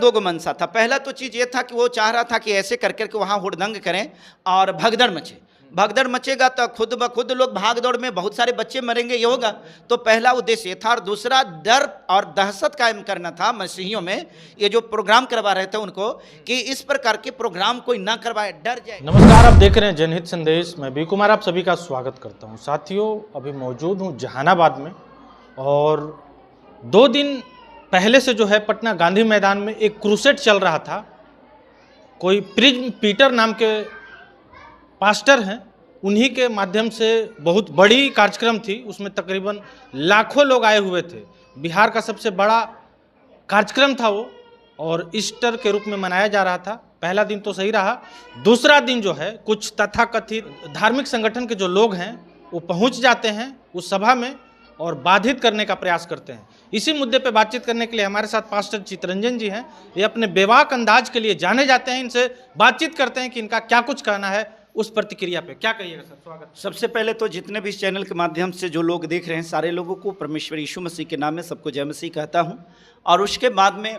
दो गो मनसा था। पहला तो चीज़ ये था कि वो चाह रहा था कि ऐसे कर करके वहाँ हुड़दंग करें और भगदड़ मचे। भगदड़ मचेगा तो खुद ब खुद लोग भाग दौड़ में बहुत सारे बच्चे मरेंगे, ये होगा। तो पहला उद्देश्य ये था। और दूसरा डर और दहशत कायम करना था मसीहियों में, ये जो प्रोग्राम करवा रहे थे उनको, कि इस प्रकार के प्रोग्राम कोई ना करवाए, डर जाए। नमस्कार, आप देख रहे हैं जनहित संदेश। मैं बी कुमार आप सभी का स्वागत करता हूं। साथियों, अभी मौजूद हूं जहानाबाद में, और 2 दिन पहले से जो है पटना गांधी मैदान में एक क्रूसेड चल रहा था। कोई प्रिज्म पीटर नाम के पास्टर हैं, उन्हीं के माध्यम से बहुत बड़ी कार्यक्रम थी। उसमें तकरीबन लाखों लोग आए हुए थे। बिहार का सबसे बड़ा कार्यक्रम था वो, और ईस्टर के रूप में मनाया जा रहा था। पहला दिन तो सही रहा। दूसरा दिन जो है कुछ तथाकथित धार्मिक संगठन के जो लोग हैं वो पहुंच जाते हैं उस सभा में और बाधित करने का प्रयास करते हैं। इसी मुद्दे पे बातचीत करने के लिए हमारे साथ पास्टर चितरंजन जी हैं। ये अपने बेबाक अंदाज के लिए जाने जाते हैं। इनसे बातचीत करते हैं कि इनका क्या कुछ कहना है उस प्रतिक्रिया पे। क्या कहिएगा सर? स्वागत। सबसे पहले तो जितने भी इस चैनल के माध्यम से जो लोग देख रहे हैं, सारे लोगों को परमेश्वर यीशु मसीह के नाम में सबको जय मसीह कहता हूं। और उसके बाद में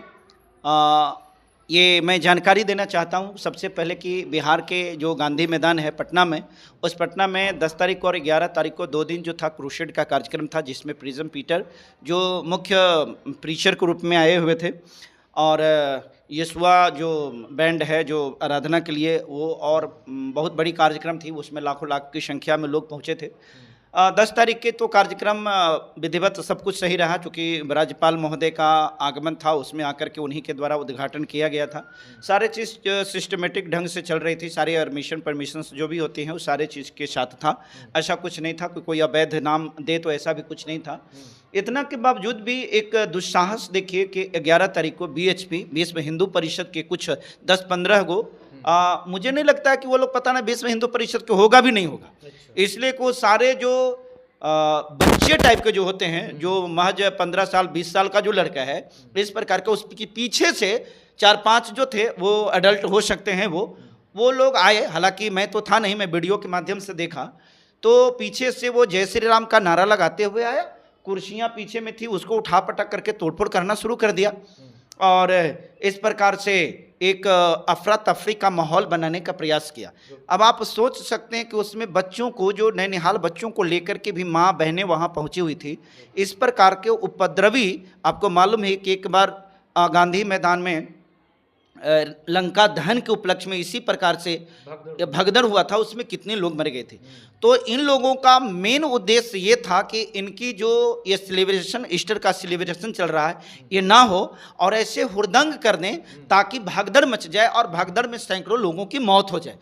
ये मैं जानकारी देना चाहता हूं सबसे पहले कि बिहार के जो गांधी मैदान है पटना में, उस पटना में 10 तारीख और 11 तारीख को 2 दिन जो था क्रूसेड का कार्यक्रम था, जिसमें प्रिज्म पीटर जो मुख्य प्रीचर के रूप में आए हुए थे, और यीशुआ जो बैंड है जो आराधना के लिए, वो और बहुत बड़ी कार्यक्रम थी। उसमें लाखों लाख की संख्या में लोग पहुंचे थे। 10 तारीख के तो कार्यक्रम विधिवत सब कुछ सही रहा, क्योंकि राज्यपाल महोदय का आगमन था, उसमें आकर के उन्हीं के द्वारा उद्घाटन किया गया था। सारे चीज़ सिस्टमेटिक ढंग से चल रही थी। सारे एडमिशन परमिशंस जो भी होती हैं वो सारे चीज़ के साथ था। ऐसा कुछ नहीं था कि कोई अवैध नाम दे, तो ऐसा भी कुछ नहीं था। इतना के बावजूद भी एक दुस्साहस देखिए कि 11 तारीख को BHP विश्व हिंदू परिषद के कुछ 10-15 गो, मुझे नहीं लगता है कि वो लोग, पता ना विश्व हिंदू परिषद के होगा भी नहीं होगा, इसलिए को सारे जो बच्चे टाइप के जो होते हैं, जो महज 15 साल 20 साल का जो लड़का है, इस प्रकार का, उसके पीछे से 4-5 जो थे वो अडल्ट हो सकते हैं, वो लोग आए। हालांकि मैं तो था नहीं, मैं वीडियो के माध्यम से देखा। तो पीछे से वो जय श्री राम का नारा लगाते हुए आया, कुर्सियाँ पीछे में थी, उसको उठा पटक करके तोड़फोड़ करना शुरू कर दिया, और इस प्रकार से एक अफरा तफरी का माहौल बनाने का प्रयास किया। अब आप सोच सकते हैं कि उसमें बच्चों को, जो नैनिहाल बच्चों को लेकर के भी माँ बहनें वहाँ पहुँची हुई थी। इस प्रकार के उपद्रवी, आपको मालूम है कि एक बार गांधी मैदान में लंका दहन के उपलक्ष्य में इसी प्रकार से भगदड़ हुआ था, उसमें कितने लोग मर गए थे। तो इन लोगों का मेन उद्देश्य ये था कि इनकी जो ये सेलिब्रेशन, ईस्टर का सेलिब्रेशन चल रहा है, ये ना हो, और ऐसे हुड़दंग कर दें ताकि भगदड़ मच जाए और भगदड़ में सैकड़ों लोगों की मौत हो जाए।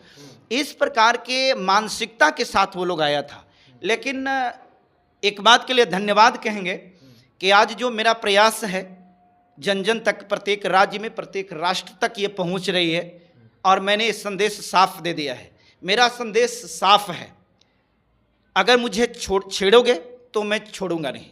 इस प्रकार के मानसिकता के साथ वो लोग आया था। लेकिन एक बात के लिए धन्यवाद कहेंगे कि आज जो मेरा प्रयास है जन जन तक, प्रत्येक राज्य में, प्रत्येक राष्ट्र तक ये पहुंच रही है, और मैंने इस संदेश साफ दे दिया है। मेरा संदेश साफ है, अगर मुझे छेड़ोगे तो मैं छोड़ूंगा नहीं,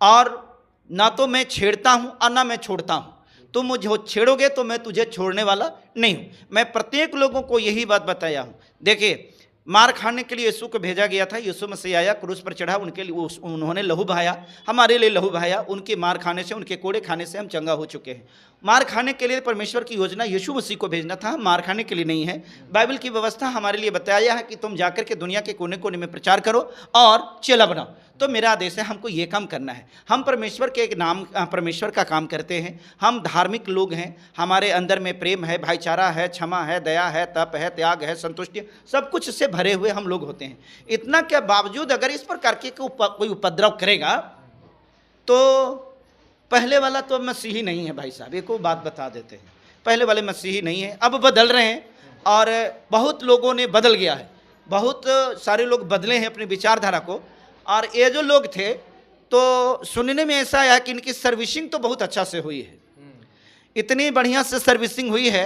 और ना तो मैं छेड़ता हूं और ना मैं छोड़ता हूं। तुम मुझे छेड़ोगे तो मैं तुझे छोड़ने वाला नहीं हूं। मैं प्रत्येक लोगों को यही बात बताया हूं। देखिए, मार खाने के लिए यीशु को भेजा गया था। यीशु मसीह आया, क्रूस पर चढ़ा, उनके लिए उन्होंने लहू बहाया, हमारे लिए लहू बहाया। उनके मार खाने से, उनके कोड़े खाने से हम चंगा हो चुके हैं। मार खाने के लिए परमेश्वर की योजना यीशु मसीह को भेजना था, मार खाने के लिए नहीं है। बाइबल की व्यवस्था हमारे लिए बताया है कि तुम जाकर के दुनिया के कोने कोने में प्रचार करो और चेला बनाओ। तो मेरा आदेश है, हमको ये काम करना है। हम परमेश्वर के नाम, परमेश्वर का काम करते हैं। हम धार्मिक लोग हैं, हमारे अंदर में प्रेम है, भाईचारा है, क्षमा है, दया है, तप है, त्याग है, संतुष्टि, सब कुछ से भरे हुए हम लोग होते हैं। इतना के बावजूद अगर इस प्रकार के कोई उपद्रव करेगा तो पहले वाला तो मसीही नहीं है भाई साहब, एक बात बता देते हैं। पहले वाले मसीही नहीं है, अब बदल रहे हैं, और बहुत लोगों ने बदल गया है। बहुत सारे लोग बदले हैं अपनी विचारधारा को। और ये जो लोग थे, तो सुनने में ऐसा आया कि इनकी सर्विसिंग तो बहुत अच्छा से हुई है। इतनी बढ़िया से सर्विसिंग हुई है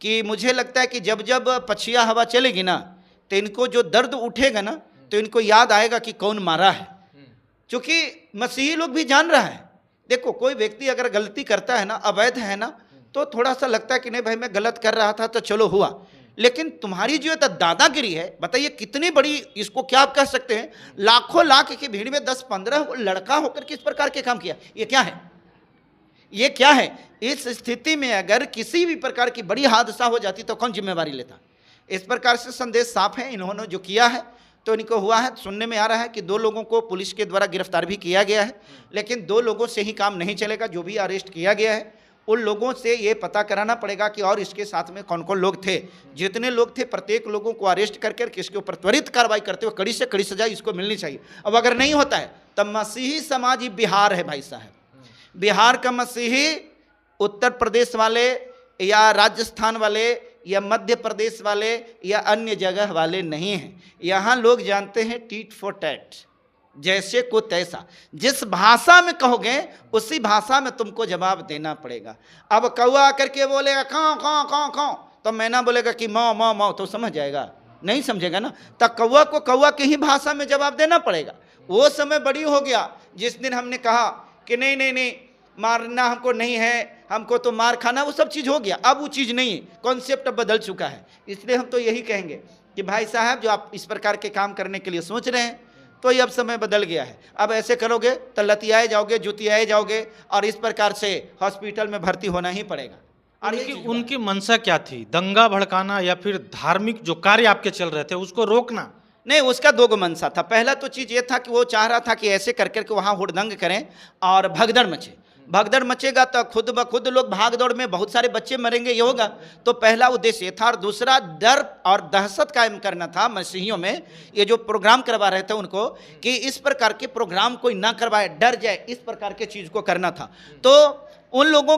कि मुझे लगता है कि जब जब पछिया हवा चलेगी ना, तो इनको जो दर्द उठेगा ना, तो इनको याद आएगा कि कौन मारा है। क्योंकि मसीही लोग भी जान रहा है। देखो, कोई व्यक्ति अगर गलती करता है ना, अवैध है ना, तो थोड़ा सा लगता है कि नहीं भाई मैं गलत कर रहा था तो चलो हुआ। लेकिन तुम्हारी जो दादागिरी है, बताइए कितनी बड़ी, इसको क्या आप कह सकते हैं, लाखों लाख की भीड़ में 10-15 लड़का होकर किस प्रकार के काम किया, ये क्या है? ये क्या है? इस स्थिति में अगर किसी भी प्रकार की बड़ी हादसा हो जाती तो कौन जिम्मेवारी लेता? इस प्रकार से संदेश साफ है। इन्होंने जो किया है तो इनको हुआ है। सुनने में आ रहा है कि 2 लोगों को पुलिस के द्वारा गिरफ्तार भी किया गया है, लेकिन 2 लोगों से ही काम नहीं चलेगा। जो भी अरेस्ट किया गया है उन लोगों से ये पता कराना पड़ेगा कि और इसके साथ में कौन कौन लोग थे। जितने लोग थे प्रत्येक लोगों को अरेस्ट करके इसके ऊपर त्वरित कार्रवाई करते हुए कड़ी से कड़ी सजा इसको मिलनी चाहिए। अब अगर नहीं होता है तब मसीही समाज ही बिहार है भाई साहब। बिहार का मसीही उत्तर प्रदेश वाले या राजस्थान वाले या मध्य प्रदेश वाले या अन्य जगह वाले नहीं हैं। यहाँ लोग जानते हैं टीट फॉर टैट, जैसे को तैसा। जिस भाषा में कहोगे उसी भाषा में तुमको जवाब देना पड़ेगा। अब कौआ आकर के बोलेगा काँ काँ काँ काँ, तो मैना बोलेगा कि माँ माँ माँ, तो समझ जाएगा? नहीं समझेगा ना। तो कौआ को कौआ की ही भाषा में जवाब देना पड़ेगा। वो समय बड़ी हो गया जिस दिन हमने कहा कि नहीं नहीं नहीं मारना हमको नहीं है, हमको तो मार खाना, वो सब चीज़ हो गया। अब वो चीज़ नहीं है, कॉन्सेप्ट अब बदल चुका है। इसलिए हम तो यही कहेंगे कि भाई साहब जो आप इस प्रकार के काम करने के लिए सोच रहे हैं तो ये अब समय बदल गया है। अब ऐसे करोगे तो लतियाए जाओगे, जुतियाए जाओगे और इस प्रकार से हॉस्पिटल में भर्ती होना ही पड़ेगा। और उनकी मंशा क्या थी? दंगा भड़काना या फिर धार्मिक जो कार्य आपके चल रहे थे उसको रोकना? नहीं, उसका 2 मंशा था। पहला तो चीज़ ये था कि वो चाह रहा था कि ऐसे कर करके वहाँ हुड़दंग करें और भगदड़ मचे। भगदड़ मचेगा तो खुद ब खुद लोग भाग दौड़ में बहुत सारे बच्चे मरेंगे, ये होगा। तो पहला उद्देश्य ये था। और दूसरा डर और दहशत कायम करना था मसीहियों में। ये जो प्रोग्राम करवा रहे थे उनको कि इस प्रकार के प्रोग्राम कोई ना करवाए, डर जाए, इस प्रकार के चीज़ को करना था। तो इन लोगों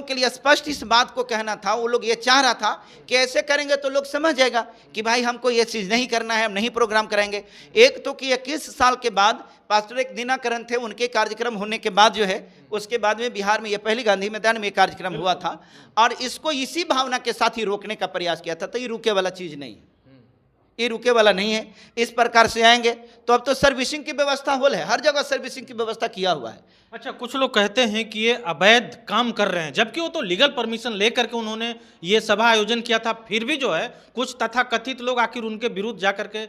के लिए स्पष्ट इस बात को कहना था। वो लोग ये चाह रहा था कि ऐसे करेंगे तो लोग समझ जाएगा कि भाई हमको ये चीज़ नहीं करना है, हम नहीं प्रोग्राम कराएंगे। एक तो कि 21 साल के बाद पास्टर एक दिनाकरण थे, उनके कार्यक्रम होने के बाद जो है उसके बाद में बिहार में ये पहली गांधी मैदान में ये कार्यक्रम हुआ था और इसको इसी भावना के साथ ही रोकने का प्रयास किया था। तो ये रुके वाला चीज़ नहीं है, ये रुके वाला नहीं है। इस प्रकार से आएंगे तो अब तो सर्विसिंग की व्यवस्था होल है, हर जगह सर्विसिंग की व्यवस्था किया हुआ है। अच्छा, कुछ लोग कहते हैं कि ये अवैध काम कर रहे हैं, जबकि वो तो लीगल परमिशन लेकर के उन्होंने ये सभा आयोजन किया था। फिर भी जो है कुछ तथाकथित लोग आखिर उनके विरुद्ध जाकर के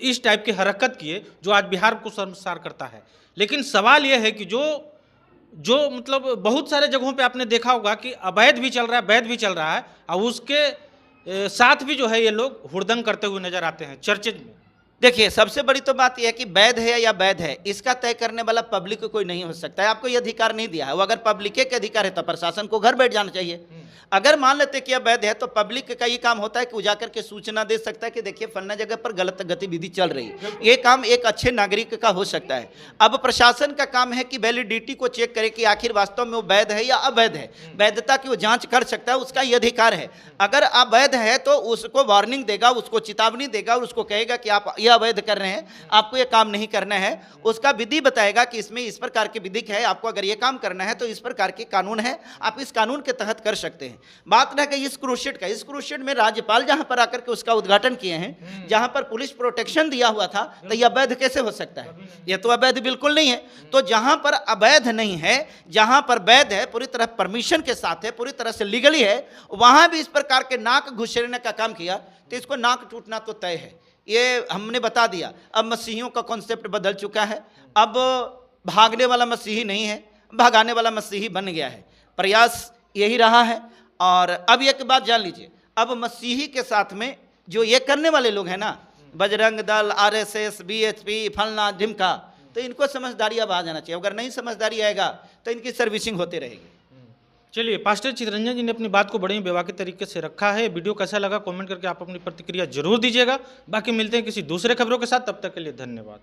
इस टाइप की हरकत किए जो आज बिहार को शर्मसार करता है। लेकिन सवाल ये है कि जो मतलब बहुत सारे जगहों पे आपने देखा होगा कि अवैध भी चल रहा है, वैध भी चल रहा है और उसके साथ भी जो है ये लोग हुड़दंग करते हुए नजर आते हैं चर्चित में। देखिए, सबसे बड़ी तो बात यह है कि वैध है या वैध है इसका तय करने वाला पब्लिक को कोई नहीं हो सकता है। आपको ये अधिकार नहीं दिया है। वो अगर पब्लिक के अधिकार है तो प्रशासन को घर बैठ जाना चाहिए। अगर मान लेते कि अवैध है तो पब्लिक का ये काम होता है कि वो जाकर के सूचना दे सकता है कि देखिए फलना जगह पर गलत गतिविधि चल रही है। ये काम एक अच्छे नागरिक का हो सकता है। अब प्रशासन का काम है कि वैलिडिटी को चेक करे कि आखिर वास्तव में वो वैध है या अवैध है। वैधता की वो जांच कर सकता है, उसका ये अधिकार है। अगर अवैध है तो उसको वार्निंग देगा, उसको चेतावनी देगा और उसको कहेगा कि आप ये अवैध कर रहे हैं, आपको ये काम नहीं करना है। उसका विधि बताएगा कि इसमें इस प्रकार की विधि है, आपको अगर ये काम करना है तो इस प्रकार के कानून है, आप इस कानून के तहत कर सकते हैं। बात रह गई इस क्रूसेड का। इस क्रूसेड में राज्यपाल जहां पर आकर के उसका उद्घाटन किए हैं, जहां पर पुलिस प्रोटेक्शन दिया हुआ था, तो यह अवैध कैसे हो सकता है? यह तो अवैध बिल्कुल नहीं है। तो जहां पर अवैध नहीं है, जहां पर वैध है, पूरी तरह परमिशन के साथ है, पूरी तरह से लीगली है, वहां भी इस प्रकार के नाक घुसेड़ने का काम किया तो इसको नाक टूटना तो तय है। ये हमने बता दिया। अब मसीहियों का कॉन्सेप्ट बदल चुका है। अब भागने वाला मसीही नहीं है, भगाने वाला मसीही बन गया है। प्रयास यही रहा है। और अब एक बात जान लीजिए, अब मसीही के साथ में जो ये करने वाले लोग हैं ना, बजरंग दल, आरएसएस, बीएचपी, फलना ढिमका, तो इनको समझदारी अब आ जाना चाहिए। अगर नहीं समझदारी आएगा तो इनकी सर्विसिंग होती रहेगी। चलिए, पास्टर चितरंजन जी ने अपनी बात को बड़े ही बेबाकी तरीके से रखा है। वीडियो कैसा लगा कमेंट करके आप अपनी प्रतिक्रिया जरूर दीजिएगा। बाकी मिलते हैं किसी दूसरे खबरों के साथ, तब तक के लिए धन्यवाद।